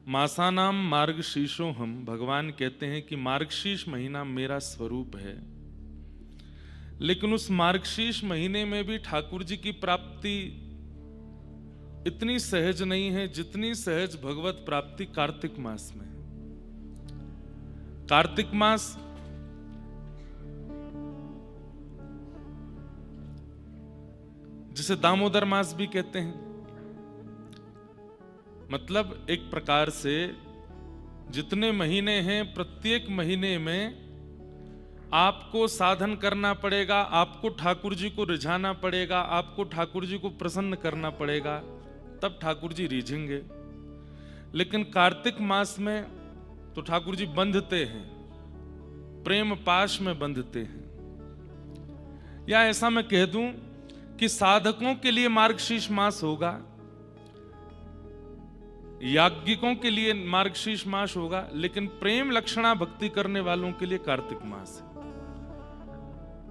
मासानाम मार्गशीर्षो हम, भगवान कहते हैं कि मार्गशीर्ष महीना मेरा स्वरूप है, लेकिन उस मार्गशीर्ष महीने में भी ठाकुर जी की प्राप्ति इतनी सहज नहीं है जितनी सहज भगवत प्राप्ति कार्तिक मास में। कार्तिक मास जिसे दामोदर मास भी कहते हैं, मतलब एक प्रकार से जितने महीने हैं प्रत्येक महीने में आपको साधन करना पड़ेगा, आपको ठाकुर जी को रिझाना पड़ेगा, आपको ठाकुर जी को प्रसन्न करना पड़ेगा, तब ठाकुर जी रिझेंगे। लेकिन कार्तिक मास में तो ठाकुर जी बंधते हैं, प्रेम पाश में बंधते हैं। या ऐसा मैं कह दूं कि साधकों के लिए मार्गशीर्ष मास होगा, याज्ञिकों के लिए मार्गशीर्ष मास होगा, लेकिन प्रेम लक्षणा भक्ति करने वालों के लिए कार्तिक मास है।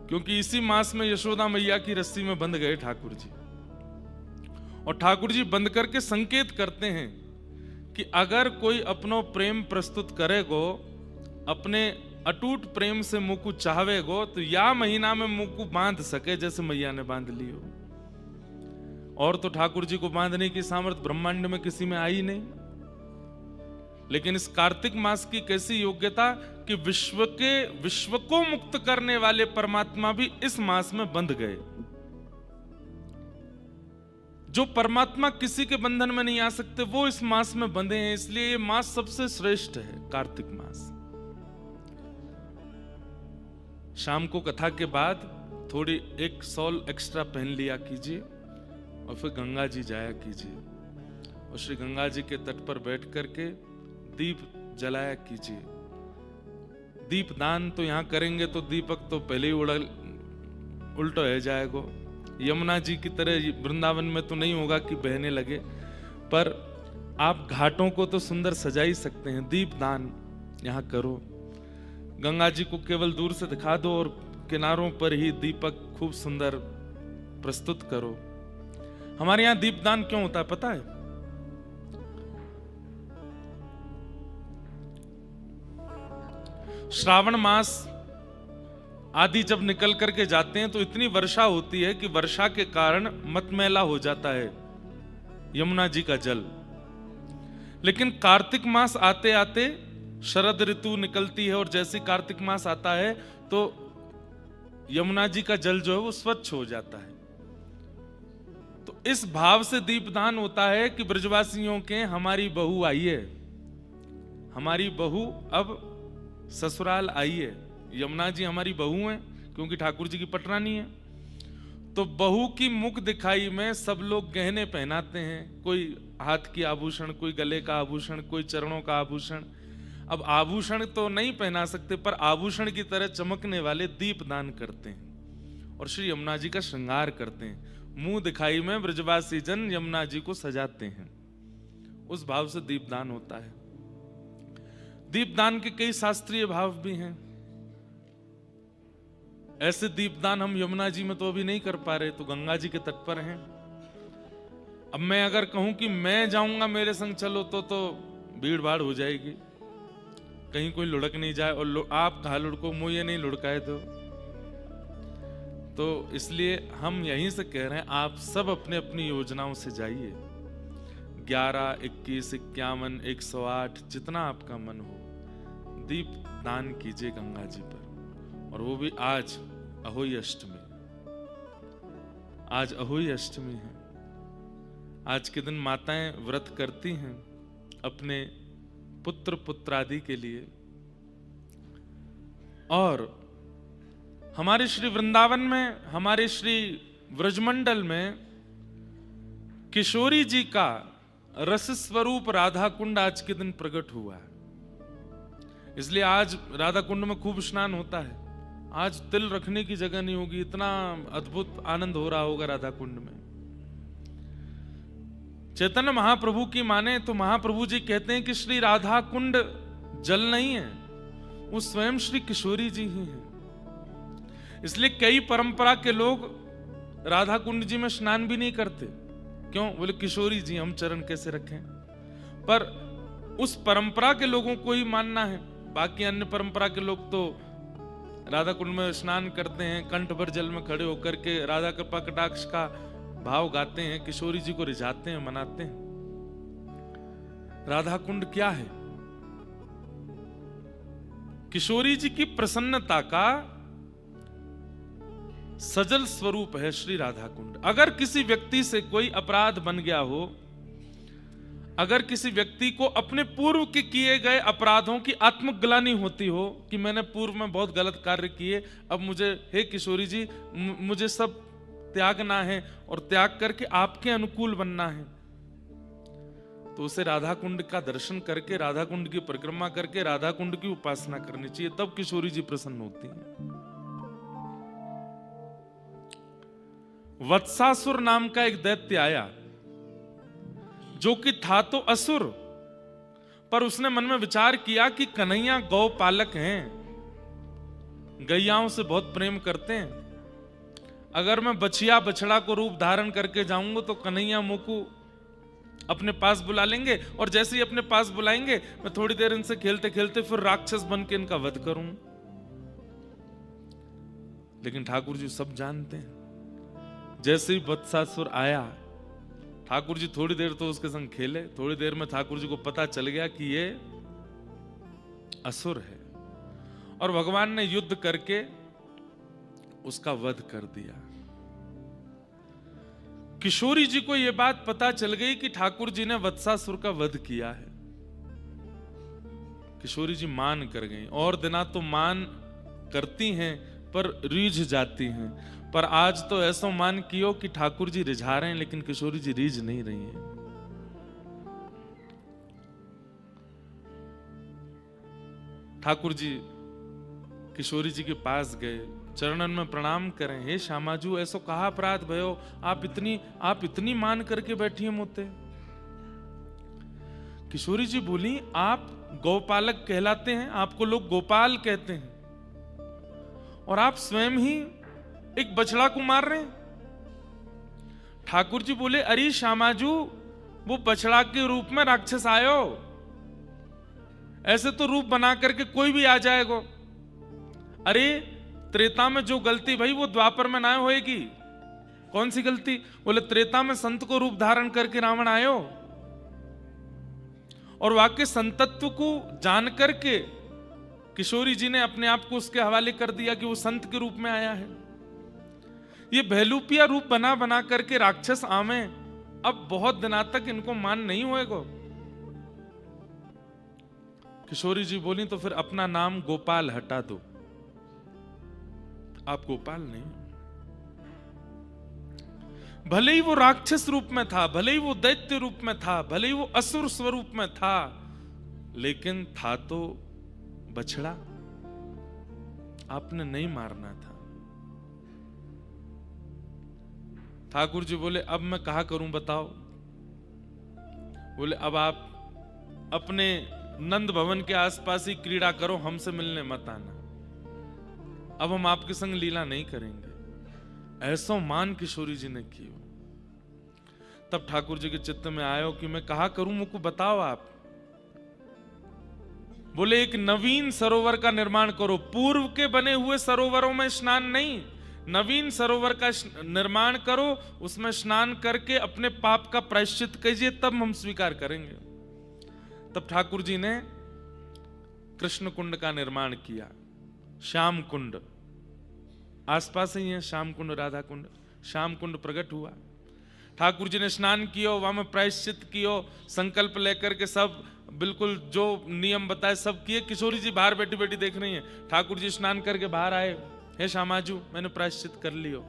क्योंकि इसी मास में यशोदा मैया की रस्सी में बंध गए ठाकुर जी, और ठाकुर जी बंध करके संकेत करते हैं कि अगर कोई अपनो प्रेम प्रस्तुत करेगो, अपने अटूट प्रेम से मुंह को चाहवेगो, तो या महीना में मुंह को बांध सके जैसे मैया ने बांध लियो। और तो ठाकुर जी को बांधने की सामर्थ्य ब्रह्मांड में किसी में आई नहीं, लेकिन इस कार्तिक मास की कैसी योग्यता कि विश्व को मुक्त करने वाले परमात्मा भी इस मास में बंध गए। जो परमात्मा किसी के बंधन में नहीं आ सकते वो इस मास में बंधे हैं, इसलिए ये मास सबसे श्रेष्ठ है, कार्तिक मास। शाम को कथा के बाद थोड़ी एक सॉल एक्स्ट्रा पहन लिया कीजिए और फिर गंगा जी जाया कीजिए, और श्री गंगा जी के तट पर बैठ करके दीप जलाया कीजिए। दीप दान तो यहां करेंगे तो दीपक तो पहले ही उल्टा हो जाएगा। यमुना जी की तरह वृंदावन में तो नहीं होगा कि बहने लगे, पर आप घाटों को तो सुंदर सजा ही सकते हैं। दीप दान यहां करो, गंगा जी को केवल दूर से दिखा दो और किनारों पर ही दीपक खूब सुंदर प्रस्तुत करो। हमारे यहां दीपदान क्यों होता है पता है? श्रावण मास आदि जब निकल करके जाते हैं तो इतनी वर्षा होती है कि वर्षा के कारण मतमैला हो जाता है यमुना जी का जल। लेकिन कार्तिक मास आते आते शरद ऋतु निकलती है, और जैसे कार्तिक मास आता है तो यमुना जी का जल जो है वो स्वच्छ हो जाता है। तो इस भाव से दीपदान होता है कि ब्रजवासियों के हमारी बहू आई है, हमारी बहू अब ससुराल आई है। यमुना जी हमारी बहू हैं क्योंकि ठाकुर जी की पटरानी है। तो बहू की मुख दिखाई में सब लोग गहने पहनाते हैं, कोई हाथ की आभूषण, कोई गले का आभूषण, कोई चरणों का आभूषण। अब आभूषण तो नहीं पहना सकते, पर आभूषण की तरह चमकने वाले दीपदान करते हैं और श्री यमुना जी का श्रृंगार करते हैं। मुंह दिखाई में ब्रजवासी जन यमुना जी को सजाते हैं, उस भाव से दीपदान होता है। दीपदान के कई शास्त्रीय भाव भी हैं। ऐसे दीपदान हम यमुना जी में तो अभी नहीं कर पा रहे, तो गंगा जी के तट पर हैं। अब मैं अगर कहूं कि मैं जाऊंगा मेरे संग चलो तो भीड़ भाड़ हो जाएगी, कहीं कोई लुढ़क नहीं जाए, और आप कहा लुढ़को, मुझे नहीं लुढ़काए तो इसलिए हम यहीं से कह रहे हैं आप सब अपने अपनी योजनाओं से जाइए। 11, 21, 51, 108 जितना आपका मन हो, दीप दान कीजिए गंगा जी पर। और वो भी आज अहोई अष्टमी, आज अहोई अष्टमी है। आज के दिन माताएं व्रत करती हैं अपने पुत्र पुत्रादि के लिए। और हमारे श्री वृंदावन में, हमारे श्री व्रजमंडल में किशोरी जी का रस स्वरूप राधा कुंड आज के दिन प्रकट हुआ है। इसलिए आज राधा कुंड में खूब स्नान होता है। आज तिल रखने की जगह नहीं होगी, इतना अद्भुत आनंद हो रहा होगा राधा कुंड में। चैतन्य महाप्रभु की माने तो महाप्रभु जी कहते हैं कि श्री राधा कुंड जल नहीं है, वो स्वयं श्री किशोरी जी ही हैं। इसलिए कई परंपरा के लोग राधा कुंड जी में स्नान भी नहीं करते। क्यों? बोले किशोरी जी, हम चरण कैसे रखें। पर उस परंपरा के लोगों को ही मानना है। बाकी अन्य परंपरा के लोग तो राधा कुंड में स्नान करते हैं, कंठ भर जल में खड़े होकर के राधा कृपा कटाक्ष का भाव गाते हैं, किशोरी जी को रिझाते हैं, मनाते हैं। राधा कुंड क्या है? किशोरी जी की प्रसन्नता का सजल स्वरूप है श्री राधा कुंड। अगर किसी व्यक्ति से कोई अपराध बन गया हो, अगर किसी व्यक्ति को अपने पूर्व के किए गए अपराधों की आत्मग्लानि होती हो कि मैंने पूर्व में बहुत गलत कार्य किए, अब मुझे, हे किशोरी जी, मुझे सब त्यागना है और त्याग करके आपके अनुकूल बनना है, तो उसे राधा कुंड का दर्शन करके, राधा कुंड की परिक्रमा करके, राधा कुंड की उपासना करनी चाहिए, तब किशोरी जी प्रसन्न होती हैं। वत्सासुर नाम का एक दैत्य आया, जो कि था तो असुर, पर उसने मन में विचार किया कि कन्हैया गौ पालक हैं, गैयाओं से बहुत प्रेम करते हैं, अगर मैं बछिया बछड़ा को रूप धारण करके जाऊंगा तो कन्हैया मुझको अपने पास बुला लेंगे, और जैसे ही अपने पास बुलाएंगे मैं थोड़ी देर इनसे खेलते खेलते फिर राक्षस बन के इनका वध करूं। लेकिन ठाकुर जी सब जानते हैं। जैसे ही वत्सासुर आया, ठाकुर जी थोड़ी देर तो उसके संग खेले, थोड़ी देर में ठाकुर जी को पता चल गया कि ये असुर है, और भगवान ने युद्ध करके उसका वध कर दिया। किशोरी जी को यह बात पता चल गई कि ठाकुर जी ने वत्सासुर का वध किया है। किशोरी जी मान कर गई, और दिना तो मान करती हैं पर रीझ जाती हैं, पर आज तो ऐसा मान कियो कि ठाकुर जी रिझा रहे हैं लेकिन किशोरी जी रीझ नहीं रही है। ठाकुर जी किशोरी जी के पास गए, चरणन में प्रणाम करें, हे श्यामाजू ऐसो कहा अपराध भयो, आप इतनी मान करके बैठी हैं मोते। किशोरी जी बोली, आप गौपालक कहलाते हैं, आपको लोग गोपाल कहते हैं, और आप स्वयं ही एक बछड़ा को मार रहे हैं। ठाकुर जी बोले, अरे श्यामाजू, वो बछड़ा के रूप में राक्षस आयो, ऐसे तो रूप बना करके कोई भी आ जाएगा। अरे त्रेता में जो गलती भाई वो द्वापर में ना होएगी। कौन सी गलती? बोले त्रेता में संत को रूप धारण करके रावण आयो, और वाक्य संतत्व को जान करके किशोरी जी ने अपने आप को उसके हवाले कर दिया कि वो संत के रूप में आया है। ये बहलूपिया रूप बना बना करके राक्षस आवे, अब बहुत दिनों तक इनको मान नहीं होएगा। किशोरी जी बोली, तो फिर अपना नाम गोपाल हटा दो, आप गोपाल नहीं। भले ही वो राक्षस रूप में था, भले ही वो दैत्य रूप में था, भले ही वो असुर स्वरूप में था, लेकिन था तो बछड़ा, आपने नहीं मारना था। ठाकुर जी बोले, अब मैं कहा करूं बताओ? बोले, अब आप अपने नंद भवन के आसपास ही क्रीड़ा करो, हमसे मिलने मत आना, अब हम आपके संग लीला नहीं करेंगे। ऐसा मान किशोरी जी ने किया। तब ठाकुर जी के चित्त में आयो कि मैं कहा करूं, मुझको बताओ आप। बोले, एक नवीन सरोवर का निर्माण करो, पूर्व के बने हुए सरोवरों में स्नान नहीं, नवीन सरोवर का निर्माण करो, उसमें स्नान करके अपने पाप का प्रायश्चित कीजिए, तब हम स्वीकार करेंगे। तब ठाकुर जी ने कृष्ण कुंड का निर्माण किया, श्याम कुंड आसपास ही है, श्याम कुंड राधा कुंड। श्याम कुंड प्रकट हुआ, ठाकुर जी ने स्नान कियो, वहां में प्रायश्चित कियो, संकल्प लेकर के सब बिल्कुल जो नियम बताए सब किए। किशोरी जी बाहर बैठी बैठी देख रही हैं, ठाकुर जी स्नान करके बाहर आए, हे श्यामाजू मैंने प्रायश्चित कर लियो।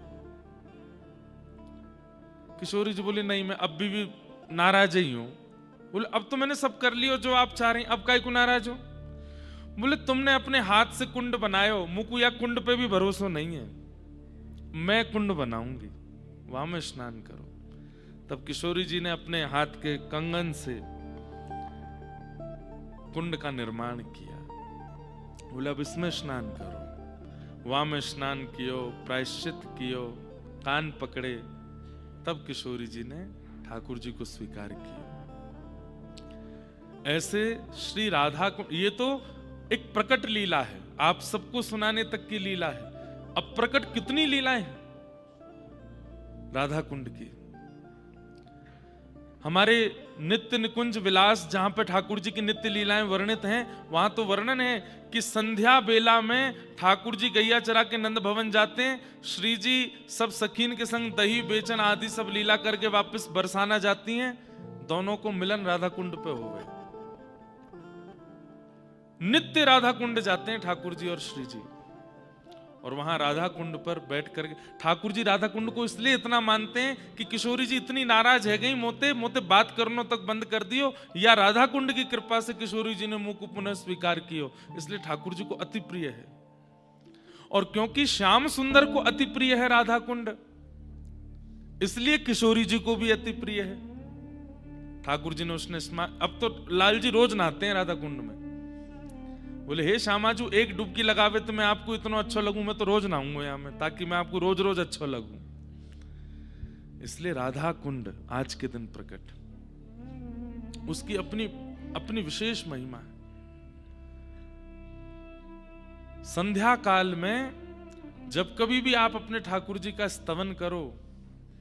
किशोरी जी बोली, नहीं मैं अब भी नाराज ही हूं। बोले, अब तो मैंने सब कर लियो जो आप चाह रही, अब काहे को नाराज हो? बोले, तुमने अपने हाथ से कुंड बनायो, मुझको या कुंड पे भी भरोसा नहीं है, मैं कुंड बनाऊंगी, वहां में स्नान करो। तब किशोरी जी ने अपने हाथ के कंगन से कुंड का निर्माण किया। बोले, अब इसमें स्नान करो, वहां में स्नान कियो, प्रायश्चित कियो, कान पकड़े। तब किशोरी जी ने ठाकुर जी को स्वीकार किया। ऐसे श्री राधा कुंड, ये तो एक प्रकट लीला है, आप सबको सुनाने तक की लीला है। अब प्रकट कितनी लीलाएं हैं राधा कुंड की। हमारे नित्य निकुंज विलास जहां पे ठाकुर जी की नित्य लीलाएं वर्णित हैं, वहां तो वर्णन है कि संध्या बेला में ठाकुर जी गैया चरा के नंद भवन जाते हैं, श्री जी सब सखीन के संग दही बेचन आदि सब लीला करके वापस बरसाना जाती हैं। दोनों को मिलन राधा कुंड पे हो गए। नित्य राधा कुंड जाते हैं ठाकुर जी और श्री जी, और वहां राधा कुंड पर बैठ कर ठाकुर जी राधा कुंड को इसलिए इतना मानते हैं कि किशोरी जी इतनी नाराज है गई, मोते मोते बात करनो तक बंद कर दियो, या राधा कुंड की कृपा से किशोरी जी ने मुंह को पुनः स्वीकार कियो, इसलिए ठाकुर जी को अति प्रिय है। और क्योंकि श्याम सुंदर को अति प्रिय है राधा कुंड, इसलिए किशोरी जी को भी अति प्रिय है। ठाकुर जी ने उसने अब तो लाल जी रोज नहाते हैं राधा कुंड में। बोले हे श्यामाजू, एक डुबकी लगावे तो मैं आपको इतना अच्छा लगूं, मैं तो रोज नहाऊंगा यहां में, ताकि मैं आपको रोज रोज अच्छा लगूं। इसलिए राधा कुंड आज के दिन प्रकट, उसकी अपनी अपनी विशेष महिमा है। संध्या काल में जब कभी भी आप अपने ठाकुर जी का स्तवन करो,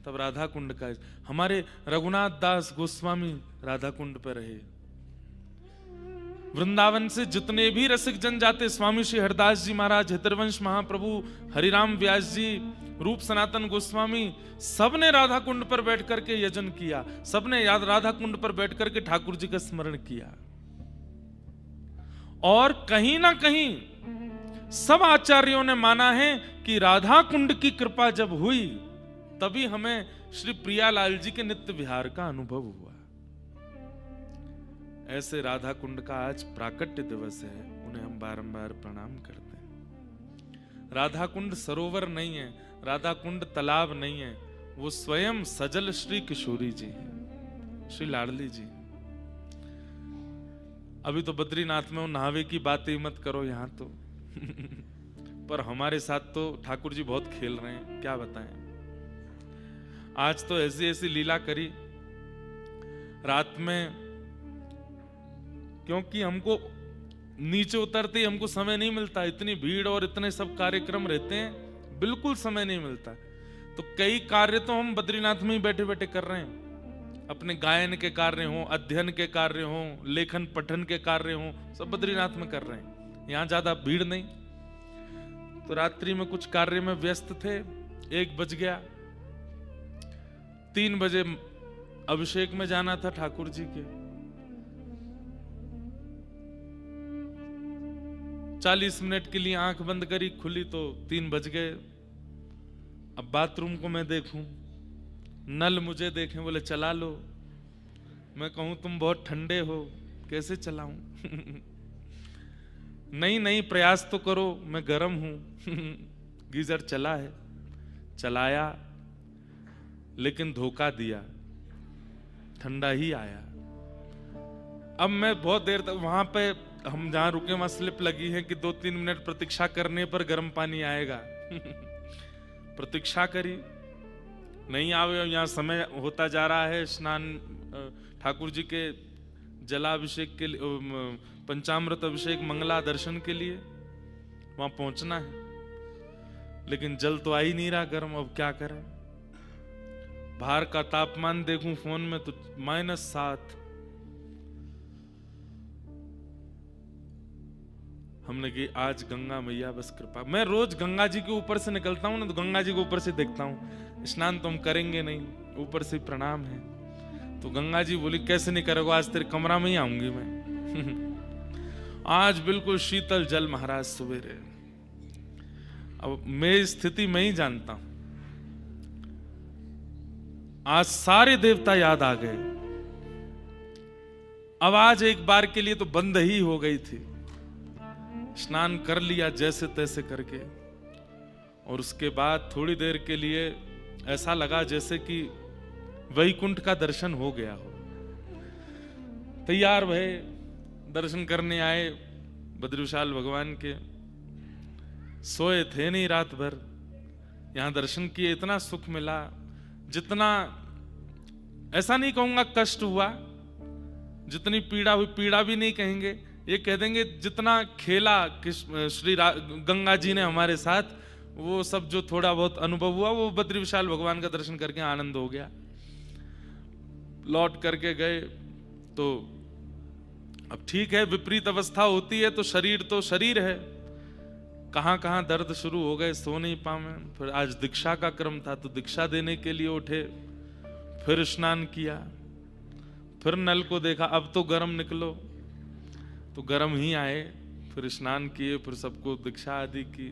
तब राधा कुंड का, हमारे रघुनाथ दास गोस्वामी राधा कुंड पर रहे। वृंदावन से जितने भी रसिक जन जाते, स्वामी श्री हरदास जी महाराज, हितरवंश महाप्रभु, हरिराम व्यास जी, रूप सनातन गोस्वामी, सबने राधा कुंड पर बैठ करके यजन किया, सबने राधा कुंड पर बैठ करके ठाकुर जी का स्मरण किया। और कहीं ना कहीं सब आचार्यों ने माना है कि राधा कुंड की कृपा जब हुई, तभी हमें श्री प्रियालाल जी के नित्य विहार का अनुभव हुआ। ऐसे राधा कुंड का आज प्राकट्य दिवस है, उन्हें हम बारंबार प्रणाम करते हैं। राधा कुंड सरोवर नहीं है, राधा कुंड तालाब नहीं है, वो स्वयं सजल श्री किशोरी जी हैं, श्री लाडली जी। अभी तो बद्रीनाथ में वो नहावे की बात ही मत करो यहां तो पर हमारे साथ तो ठाकुर जी बहुत खेल रहे हैं, क्या बताएं। आज तो ऐसी ऐसी लीला करी रात में, क्योंकि हमको नीचे उतरते ही हमको समय नहीं मिलता, इतनी भीड़ और इतने सब कार्यक्रम रहते हैं, बिल्कुल समय नहीं मिलता। तो कई कार्य तो हम बद्रीनाथ में ही बैठे बैठे कर रहे हैं, अपने गायन के कार्य हो, अध्ययन के कार्य हो, लेखन पठन के कार्य हो, सब बद्रीनाथ में कर रहे हैं, यहाँ ज्यादा भीड़ नहीं। तो रात्रि में कुछ कार्य में व्यस्त थे, 1 बज गया, 3 बजे अभिषेक में जाना था ठाकुर जी के। 40 मिनट के लिए आंख बंद करी, खुली तो 3 बज गए। अब बाथरूम को मैं देखूं, नल मुझे देखें, बोले चला लो। मैं कहूं तुम बहुत ठंडे हो, कैसे चलाऊं नहीं नहीं प्रयास तो करो, मैं गर्म हूं गीजर चला है, चलाया, लेकिन धोखा दिया, ठंडा ही आया। अब मैं बहुत देर तक वहां पे, हम जहां रुके वहां स्लिप लगी है कि 2-3 मिनट प्रतीक्षा करने पर गर्म पानी आएगा प्रतीक्षा करी, नहीं आवे। यहाँ समय होता जा रहा है, स्नान ठाकुर जी के जलाभिषेक के लिए, पंचामृत अभिषेक मंगला दर्शन के लिए वहां पहुंचना है, लेकिन जल तो आ ही नहीं रहा गर्म। अब क्या करें, बाहर का तापमान देखूं फोन में तो -7। हमने कि आज गंगा मैया बस कृपा। मैं रोज गंगा जी के ऊपर से निकलता हूं ना, तो गंगा जी के ऊपर से देखता हूं, स्नान तो हम करेंगे नहीं, ऊपर से प्रणाम है। तो गंगा जी बोली कैसे नहीं करोगे, आज तेरे कमरा में ही आऊंगी मैं आज बिल्कुल शीतल जल महाराज सवेरे। अब मेरी स्थिति मैं ही जानता हूं, आज सारे देवता याद आ गए। अब आज एक बार के लिए तो बंद ही हो गई थी, स्नान कर लिया जैसे तैसे करके, और उसके बाद थोड़ी देर के लिए ऐसा लगा जैसे कि वैकुंठ का दर्शन हो गया हो। तैयार भये, दर्शन करने आए बद्रीविशाल भगवान के। सोए थे नहीं रात भर, यहां दर्शन किए, इतना सुख मिला, जितना ऐसा नहीं कहूंगा कष्ट हुआ, जितनी पीड़ा हुई, पीड़ा भी नहीं कहेंगे, ये कह देंगे जितना खेला गंगा जी ने हमारे साथ, वो सब जो थोड़ा बहुत अनुभव हुआ वो बद्री विशाल भगवान का दर्शन करके आनंद हो गया। लौट करके गए तो अब ठीक है, विपरीत अवस्था होती है तो शरीर है, कहां कहां दर्द शुरू हो गए, सो नहीं पाए। फिर आज दीक्षा का क्रम था तो दीक्षा देने के लिए उठे, फिर स्नान किया, फिर नल को देखा, अब तो गर्म निकलो, तो गर्म ही आए, फिर स्नान किए, फिर सबको दीक्षा आदि की।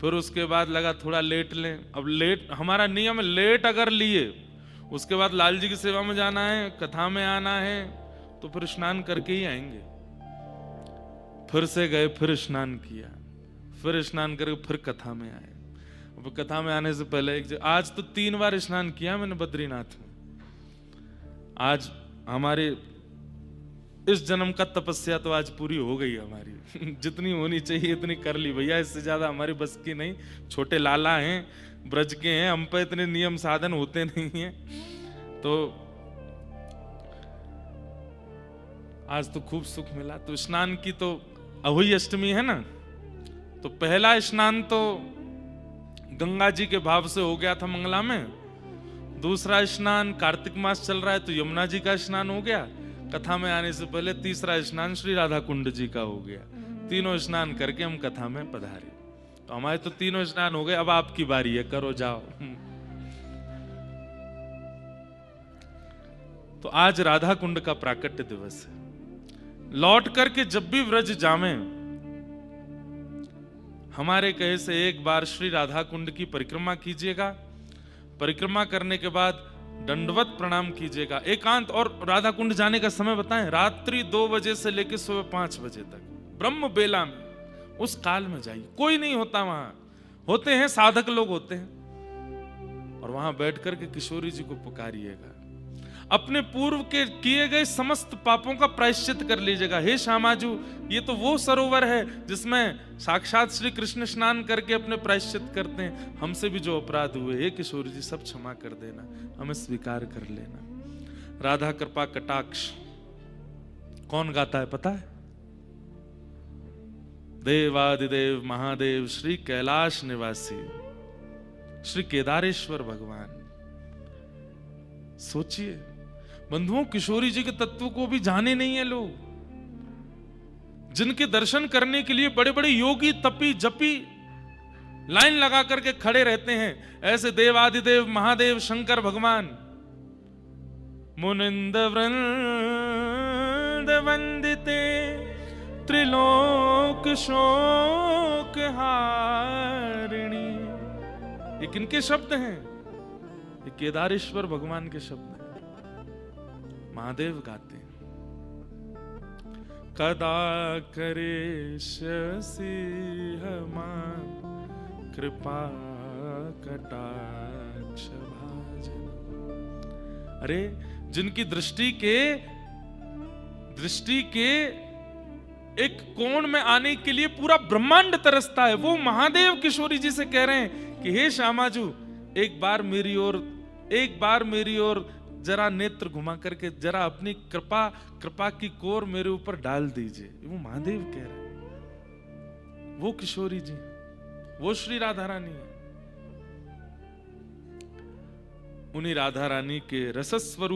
फिर उसके बाद लगा थोड़ा लेट लें। अब लेट हमारा नियम है, लेट अगर लिए उसके बाद लाल जी की सेवा में जाना है, कथा में आना है, तो फिर स्नान करके ही आएंगे। फिर से गए, फिर स्नान किया, फिर स्नान करके फिर कथा में आए। अब कथा में आने से पहले आज तो 3 बार स्नान किया मैंने बद्रीनाथ में। आज हमारे इस जन्म का तपस्या तो आज पूरी हो गई हमारी जितनी होनी चाहिए इतनी कर ली भैया, इससे ज्यादा हमारी बस की नहीं। छोटे लाला हैं, ब्रज के हैं, हम पे इतने नियम साधन होते नहीं हैं। तो आज तो खूब सुख मिला। तो स्नान की तो अहोई अष्टमी है ना, तो पहला स्नान तो गंगा जी के भाव से हो गया था मंगला में। दूसरा स्नान कार्तिक मास चल रहा है तो यमुना जी का स्नान हो गया कथा में आने से पहले। तीसरा स्नान श्री राधा कुंड जी का हो गया। तीनों स्नान करके हम कथा में पधारे। तो हमारे तो तीनों स्नान हो गए, अब आपकी बारी है, करो जाओ। तो आज राधा कुंड का प्राकट्य दिवस है। लौट करके जब भी व्रज जावें, हमारे कहे से एक बार श्री राधा कुंड की परिक्रमा कीजिएगा। परिक्रमा करने के बाद दंडवत प्रणाम कीजिएगा एकांत। और राधा कुंड जाने का समय बताएं, रात्रि 2 बजे से लेकर सुबह 5 बजे तक, ब्रह्म बेला में, उस काल में जाइए। कोई नहीं होता वहां, होते हैं साधक लोग होते हैं, और वहां बैठ करके किशोरी जी को पुकारिएगा। अपने पूर्व के किए गए समस्त पापों का प्रायश्चित कर लीजिएगा। हे श्यामाजू, ये तो वो सरोवर है जिसमें साक्षात श्री कृष्ण स्नान करके अपने प्रायश्चित करते हैं। हमसे भी जो अपराध हुए, हे किशोरी जी, सब क्षमा कर देना, हमें स्वीकार कर लेना। राधा कृपा कटाक्ष कौन गाता है पता है? देवादिदेव महादेव श्री कैलाश निवासी श्री केदारेश्वर भगवान। सोचिए बंधुओं, किशोरी जी के तत्व को भी जाने नहीं है लोग, जिनके दर्शन करने के लिए बड़े बड़े योगी तपी जपी लाइन लगा करके खड़े रहते हैं। ऐसे देवादिदेव महादेव शंकर भगवान मुनिंद वृंद वंदिते त्रिलोक शोक हारिणी। ये किनके शब्द हैं? ये केदारेश्वर भगवान के शब्द हैं। महादेव गाते हैं, कदा करे शशि हमान कृपा कटाक्ष भाजन। अरे जिनकी दृष्टि के एक कोण में आने के लिए पूरा ब्रह्मांड तरसता है, वो महादेव किशोरी जी से कह रहे हैं कि हे श्यामाजू, एक बार मेरी ओर जरा नेत्र घुमा करके जरा अपनी कृपा की कोर मेरे ऊपर डाल दीजिए। वो महादेव कह रहे हैं, वो किशोरी जी, वो श्री राधा रानी है। उन्हीं राधा रानी के रसस्वरूप